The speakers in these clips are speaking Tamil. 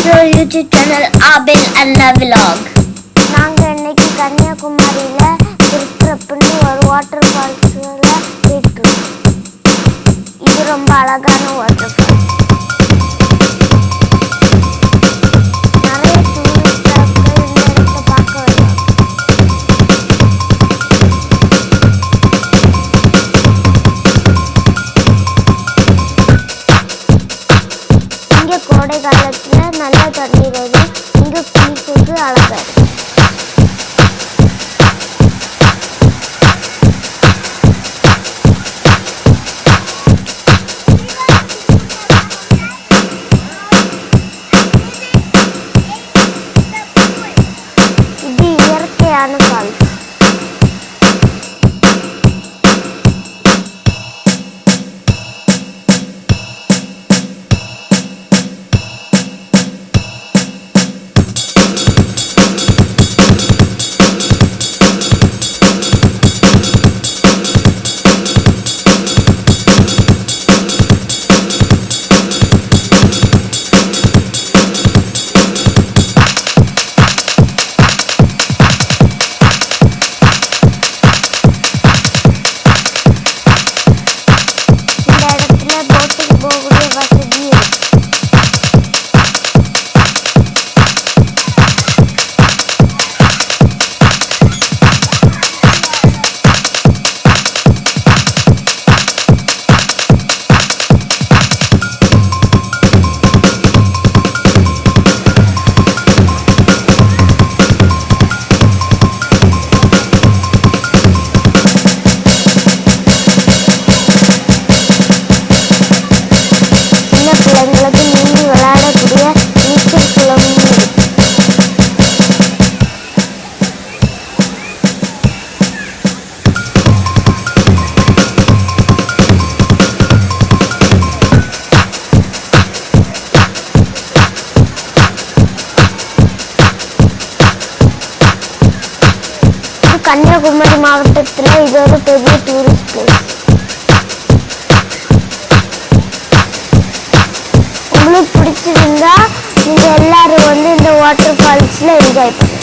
to our YouTube channel Aabel&Aleena vlog. நாங்க இன்னைக்கு கன்னியாகுமரியில திருப்பரப்புன்னு ஒரு வாட்டர் ஃபால்ஸ்ல போயிட்டு இது ரொம்ப அழகான வாட்டர் ஃபால்ஸ். நிறைய டூரிஸ்டர்கள் இந்த இடத்தை பார்க்க வருவாங்க. இங்க கோடை காலத்துல நல்ல தண்ணீர் வரும். இங்க குளிக்கிறது அழகா இருக்கு. இது இயற்கையான ஃபால்ஸ். பிள்ளைங்களுக்கு நீந்தி விளையாடக்கூடிய நீச்சல் குளமும் இருக்கு. கன்னியாகுமரி மாவட்டத்துல இது ஒரு பெரிய டூரிஸ்ட் பிளேஸ். உங்களுக்கு பிடிச்சிருந்தா நீங்க எல்லாரும் வந்து இந்த வாட்டர் ஃபால்ஸ்ல என்ஜாய் பண்ணுங்க.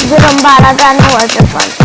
இது ரொம்ப அழகான வாட்டர் ஃபால்ஸ்.